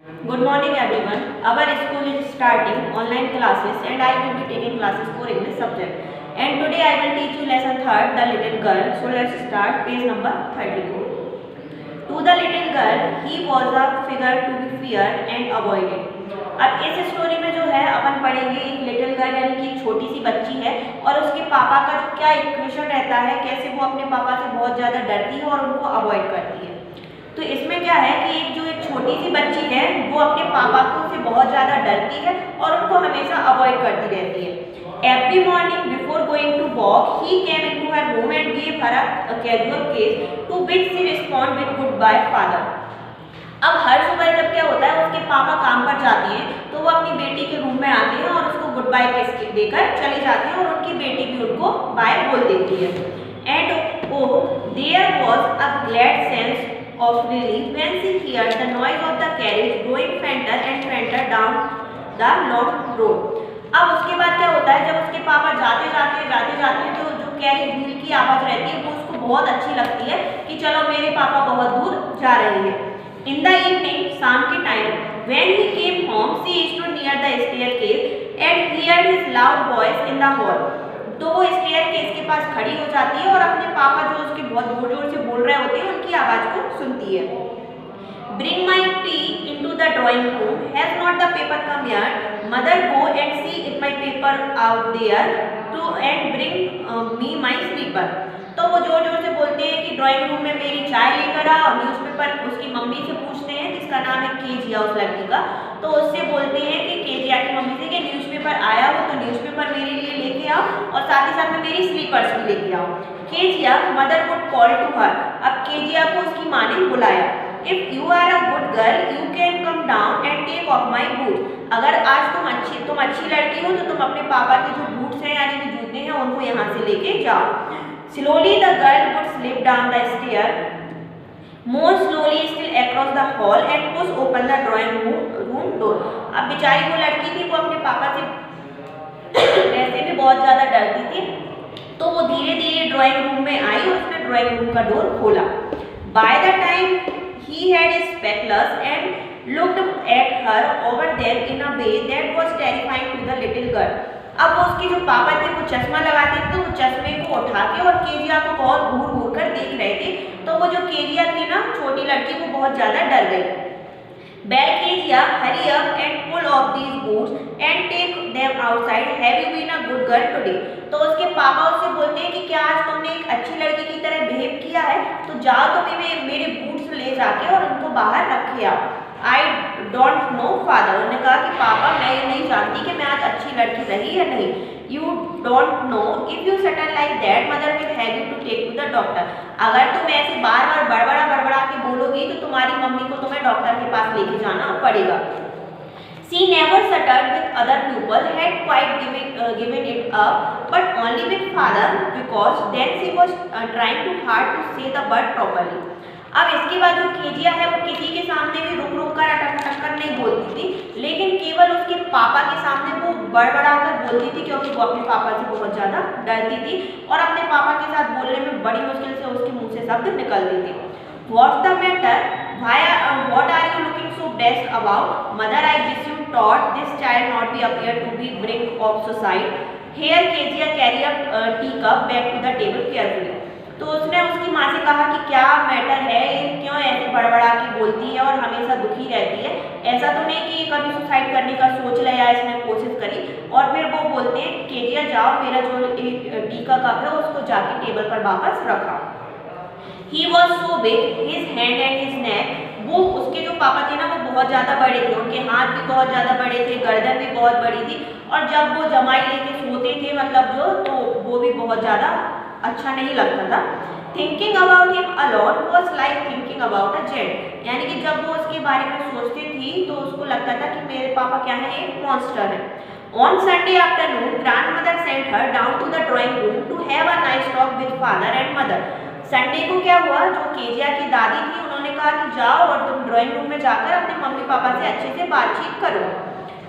Good morning everyone. Our school is starting online classes and I will be taking classes for English subject. And today I will teach you lesson 3rd, The Little Girl. So let's start page number 32. To the little girl, he was a figure to be feared and avoided. अब इस story में जो है अपन पढ़ेंगे एक little girl यानी कि एक छोटी सी बच्ची है और उसके पापा का जो क्या इक्वेशन रहता है, कैसे वो अपने पापा से बहुत ज़्यादा डरती है और उनको अवॉइड करती है। तो इसमें क्या है कि एक छोटी सी बच्ची है वो अपने पापा को से बहुत ज़्यादा डरती है और उनको हमेशा अवॉइड करती रहती है। Every morning before going to walk he came into her room and give her a casual kiss to which she respond with good bye father. अब हर सुबह जब क्या होता है उसके पापा काम पर जाती हैं तो वो अपनी बेटी के रूम में आते हैं और उसको गुड बाय किस देकर चले जाते हैं और उनकी बेटी भी उनको बाय बोल देती है। And oh there was a glad sense of relief when she heard the noise of the carriage going fainter and fainter down the long road। अब उसके बाद क्या होता है, जब उसके पापा जाते जाते तो जो कैरेज व्हील की आवाज़ रहती है वो उसको बहुत अच्छी लगती है कि चलो मेरे पापा बहुत दूर जा रहे हैं। इन द इवनिंग, शाम के time, when he came home she stood near the staircase and heard his loud voice in the hall। तो वो स्टेयरकेस के पास खड़ी हो जाती है और अपने पापा जो उसके बहुत जोर से बोल रहे होते हैं उनकी आवाज़ को सुनती है। Bring my tea into the drawing room. Has not the paper come yet? Mother, go and see if my paper out there to and bring me my slipper। तो वो जोर से बोलते हैं कि ड्राइंग रूम में मेरी चाय लेकर आओ। न्यूज़पेपर उसकी मम्मी से पूछते हैं जिसका नाम है केजिया उस लड़की का, तो उससे बोलते हैं कि केजिया की मम्मी से कि न्यूज़पेपर आया हो तो न्यूज़पेपर मेरे लिए लेके आओ और साथ ही साथ में मेरी स्लीपर्स भी लेके आओ। Kezia mother would call to her. अब केजिया को उसकी माँ ने बुलाया। If you are a good girl you can come down and take off my boot. अगर आज तुम अच्छी लड़की हो तो तुम अपने पापा के जो बूट्स हैं यानी कि जूते हैं उनको यहाँ से लेके जाओ। Slowly the girl would slip down the stair, more slowly still across the hall and push open the drawing room door। अब बेचारी वो लड़की थी वो अपने पापा से वैसे भी बहुत ज़्यादा डरती थी, तो वो धीरे धीरे ड्राइंग रूम में आई और उसने ड्राइंग रूम का डोर खोला। By the time he had his spectacles and looked at her over there in a way that was terrifying to the little girl। अब वो उसके जो पापा थे वो चश्मा लगाते थे तो वो चश्मे को उठा के और केजिया को बहुत घूर कर देख रहे थे, तो वो जो केजिया थी ना छोटी लड़की वो बहुत ज़्यादा डर गई। Bell Kezia, hurry up and pull off these boots and take them outside। Have you been a good girl today? तो उसके पापा उससे बोलते हैं कि क्या आज तुमने एक अच्छी लड़की की तरह बिहेव किया है, तो जाओ तो मेरे बूट्स ले जाके और उनको बाहर रखे आओ। I don't know father. उन्होंने कहा कि पापा मैं ये नहीं जानती कि मैं आज अच्छी लड़की रही या नहीं। You don't know if you stutter like that mother will have you to take to the doctor. अगर तुम ऐसे बार बार बड़बड़ा के बोलोगी तो तुम्हारी मम्मी को तुम्हें डॉक्टर के पास लेके जाना पड़ेगा। She never stuttered with other people, had quite given it up, but only with father because then she was trying too hard to say the word properly। अब इसके बाद जो केजिया है वो किसी के सामने भी रुक कर अटक कर नहीं बोलती थी, लेकिन केवल उसके पापा के सामने वो बड़बड़ा कर बोलती थी क्योंकि वो अपने पापा से बहुत ज़्यादा डरती थी और अपने पापा के साथ बोलने में बड़ी मुश्किल से उसके मुंह से शब्द निकलते थे। What's the matter? What are you looking so depressed about? Mother, I guess you thought this child not be appear to be brink of suicide। Here Kezia carry a teacup back to the table carefully। तो उसने उसकी माँ से कहा कि क्या matter है, ये क्यों ऐसे बड़बड़ा के बोलती है और हमेशा दुखी रहती है। ऐसा तो नहीं कि कभी सुसाइड करने का सोच लिया, इसने कोशिश करी। और फिर वो बोलते हैं केजिया जाओ मेरा जो टी का कप है उसको जाके टेबल पर वापस रखा। He was so big, his hand and his neck। वो उसके जो पापा थे ना वो बहुत ज़्यादा बड़े थे, उनके हाथ भी बहुत ज़्यादा बड़े थे, गर्दन भी बहुत बड़ी थी और जब वो जमाई लेके सोते थे मतलब जो तो वो भी बहुत ज़्यादा अच्छा नहीं लगता था। Thinking about him alone was like thinking about a giant. यानी कि जब वो उसके बारे में सोचती थी तो उसको लगता था कि मेरे पापा क्या है, एक मॉन्स्टर है। On Sunday afternoon grandmother sent her down to the drawing room to have a nice talk with father and mother. Sunday को क्या हुआ, जो केजिया की दादी थी उन्होंने कहा कि जाओ और तुम ड्राइंग रूम में जाकर अपने मम्मी पापा से अच्छे से बातचीत करो।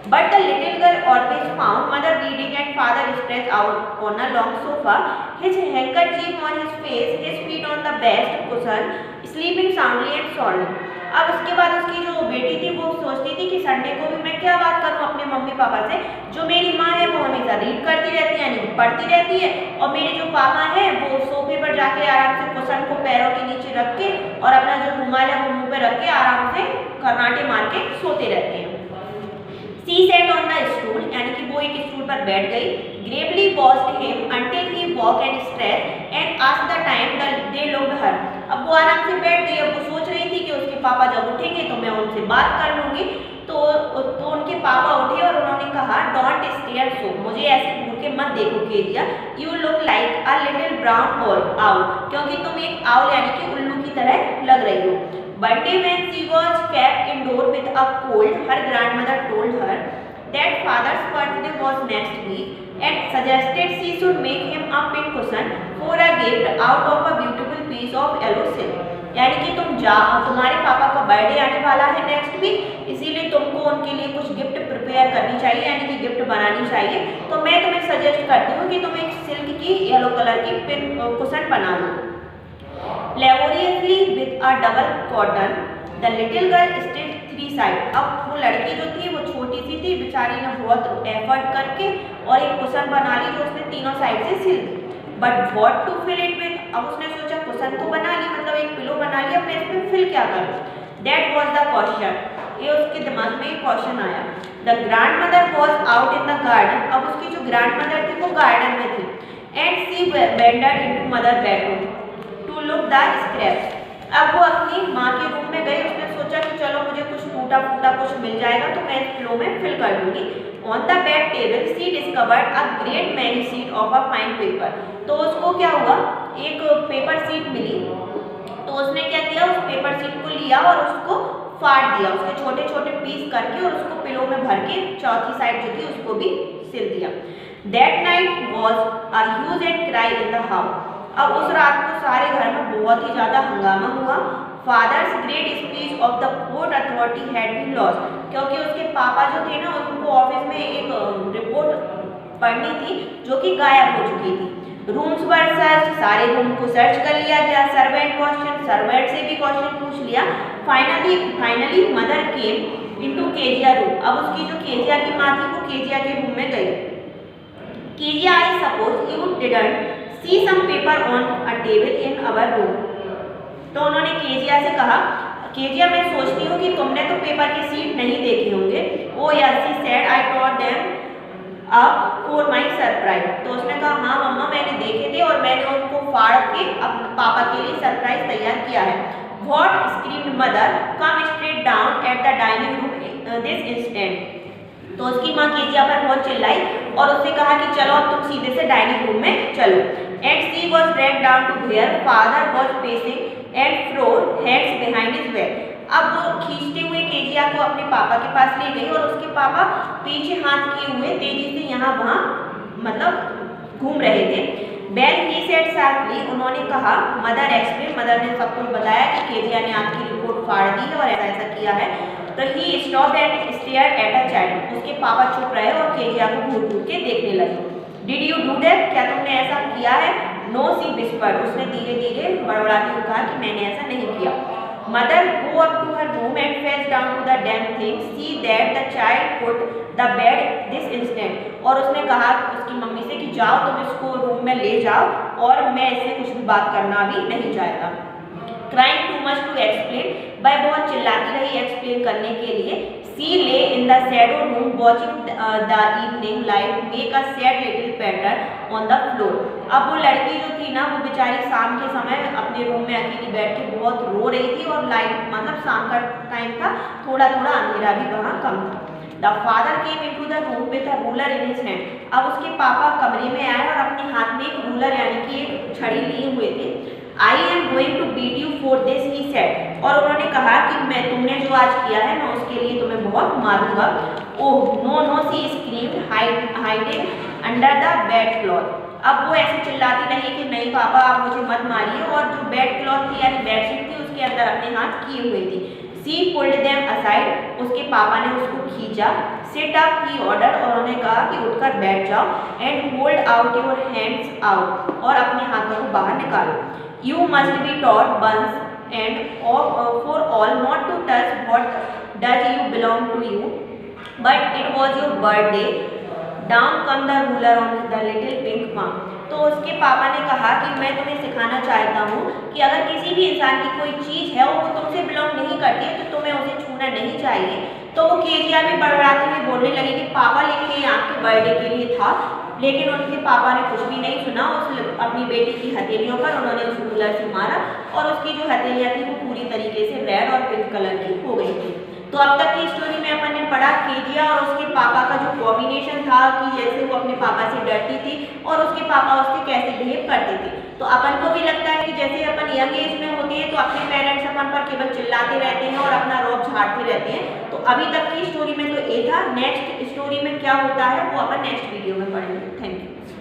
But the little girl always found mother reading and father stretched out on a long sofa, his handkerchief on his face, his feet on the best cushion, sleeping soundly and soundly। अब उसके बाद उसकी जो बेटी थी वो सोचती थी कि संडे को भी मैं क्या बात करूं अपने मम्मी पापा से, जो मेरी माँ है वो हमेशा रीड करती रहती है यानी पढ़ती रहती है, और मेरे जो पापा हैं वो सोफे पर जाके आराम से कुशन को पैरों के नीचे रख के और अपना जो रुमाल है वो मुंह पे रख के आराम से कर्नाटे मार के सोते रहते हैं। She sat on the stool, यानी कि वो एक स्टूल पर बैठ गई। Gravely watched him until he woke and stretched and asked the time they looked her. अब वो आराम से बैठ गई। अब वो सोच रही थी कि उसके पापा जब उठेंगे तो मैं उनसे बात कर लूंगी। तो उनके पापा उठे और उन्होंने कहा, डोंट स्टेयर सो, मुझे ऐसे घूर के मत देखो Kezia, you look like a little brown owl, क्योंकि तुम एक आउल यानी कि उल्लू की तरह लग रही हो। One day when she was kept indoor with a cold, her grandmother told her that father's birthday was next week and suggested she should make him a pin cushion for a gift out of a beautiful piece of yellow silk. यानी कि तुम्हारे पापा का birthday आने वाला है next week, इसीलिए तुमको उनके लिए कुछ गिफ्ट प्रिपेयर करनी चाहिए यानी कि गिफ्ट बनानी चाहिए। तो मैं तुम्हें सजेस्ट करती हूँ कि तुम एक सिल्क की येलो कलर की पिन कुशन बना लो। Laboriously with a double cotton, the little girl stitched three sides. अब वो लड़की जो थी वो छोटी सी थी, बेचारी ने बहुत एफर्ट करके और एक कुशन बना ली जो उसने तीनों साइड से सिल दी। But what to fill it with? अब उसने सोचा कुशन तो बना ली, मतलब एक पिलो बना लिया, मैं इसमें फिल क्या करूँ? That was the question. ये उसके दिमाग में एक क्वेश्चन आया। The grandmother was out in the garden. अब उसकी जो grandmother थी वो गार्डन में थी। And she wandered into mother bedroom to look the scraps. अब वो अपनी माँ के रूम में गई, उसने सोचा कि चलो मुझे कुछ टूटा फूटा कुछ मिल जाएगा तो मैं इस फ्लो में फिल कर दूंगी। On the bed table she discovered a great many sheet of a fine paper. तो उसको क्या हुआ, एक पेपर शीट मिली, तो उसने क्या किया, उस पेपर शीट को लिया और उसको फाड़ दिया, उसके छोटे छोटे पीस करके और उसको पिलो में भर के चौथी साइड जो थी उसको भी सिल दिया। That night was a huge and cry in the house. अब उस रात को सारे घर में बहुत ही ज्यादा हंगामा हुआ। Father's great speech of the port authority had been lost, क्योंकि उसके पापा जो थे ना उनको ऑफिस में एक रिपोर्ट पढ़नी थी जो कि गायब हो चुकी थी। रूम्स वर सर्च, सारे रूम को सर्च कर लिया गया। सर्वेंट क्वेश्चन, सर्वेंट से भी क्वेश्चन पूछ लिया। Finally mother came into Kezia room. अब उसकी जो केजिया की माँ थी वो केजिया के रूम में गई। Kezia, I suppose you didn't see some paper on a table in our room. तो उन्होंने केजिया से कहा, केजिया मैं सोचती हूँ कि तुमने तो पेपर के सीट नहीं देखे होंगे। ओ yes, she said, I tore them up for my surprise. तो उसने कहा हाँ मम्मा मैंने देखे थे और मैंने उनको फाड़ के अपने पापा के लिए सरप्राइज तैयार किया है। What? screamed mother, come straight down at the dining room this instant. तो उसकी माँ केजिया पर बहुत चिल्लाई और उससे कहा कि चलो अब तुम सीधे से डाइनिंग रूम में चलो। And she was dragged down to where father was pacing and fro, hands behind his back. अब वो खींचते हुए केजिया को अपने पापा के पास ले गई और उसके पापा पीछे हाथ किए हुए तेजी से यहाँ वहाँ मतलब घूम रहे थे। Well, he said sharply, उन्होंने कहा, मदर एक्सप्लेन, मदर ने सब कुछ बताया कि केजिया ने आपकी रिपोर्ट फाड़ दी है और ऐसा ऐसा किया है। तो ही stop and stare at a child, उसके पापा चुप रहे और केजिया को घूर घूर के देखने लगे। डिड यू डू दैट, क्या तुमने ऐसा किया है? नो, सी विस्पर्ड, उसने धीरे धीरे बड़बड़ाते हुए कहा कि मैंने ऐसा नहीं किया। Mother go up to her room and fetch down to the damn thing, see that the child put the bed this instant, और उसने कहा उसकी मम्मी से कि जाओ तुम इसको रूम में ले जाओ और मैं इससे कुछ भी बात करना भी नहीं चाहता। Crying too much to explain, वह बहुत चिल्लाती रही एक्सप्लेन करने के लिए। She lay in the shadow room watching the evening light make a sad little pattern on the floor. अब वो लड़की जो थी ना वो बेचारी शाम के समय अपने रूम में अकेली बैठ के बहुत रो रही थी और लाइट मतलब शाम का टाइम था, थोड़ा थोड़ा अंधेरा भी वहाँ कम था। The father came into the room with a ruler in his hand. अब उसके पापा कमरे में आए और अपने हाथ में एक रूलर यानी कि एक छड़ी लिए हुए थे। I am going to beat you for this, he said. और उन्होंने कहा कि तुमने जो आज किया है मैं उसके लिए तुम्हें बहुत मारूंगा। Oh no no, she screamed, hiding under the bed cloth. अब वो ऐसे चिल्लाती रही कि नहीं पापा आप मुझे मत मारिए, और जो बेड क्लॉथ थी यानी बेडशीट थी उसके अंदर अपने हाथ किए हुए थी। She pulled them aside, उसके पापा ने उसको खींचा। Sit up, he ordered, और उन्होंने कहा कि उठकर बैठ जाओ। And hold out your hands out, और अपने हाथों को बाहर निकालो। You must be taught once and for all not to touch what does you belong to you. But it was your birthday. Down come the ruler on the little pink palm. तो उसके पापा ने कहा कि मैं तुम्हें सिखाना चाहता हूँ कि अगर किसी भी इंसान की कोई चीज़ है और वो तुमसे बिलोंग नहीं करती है तो तुम्हें उसे छूना नहीं चाहिए। तो वो केजिया भी बड़बड़ाते हुए बोलने लगी कि पापा लेकिन ये आपके बर्थडे के लिए था। लेकिन उनके पापा ने कुछ भी नहीं सुना। उस अपनी बेटी की हथेलियों पर उन्होंने उस रूलर से मारा और उसकी जो हथेलियाँ थी वो पूरी तरीके से रेड और पिंक कलर की हो गई थी। तो अब तक की स्टोरी में अपन ने पढ़ा केजिया और उसके पापा का जो कॉम्बिनेशन था कि जैसे वो अपने पापा से डरती थी और उसके पापा उससे कैसे बिहेव करते थे। तो अपन को भी लगता है कि जैसे अपन यंग एज में होते हैं तो अपने पेरेंट्स अपन पर केवल चिल्लाते रहते हैं और अपना रौब झाड़ते रहते हैं। तो अभी तक की स्टोरी में तो ये था। नेक्स्ट स्टोरी में क्या होता है वो अपन नेक्स्ट वीडियो में पढ़ेंगे। Thank you.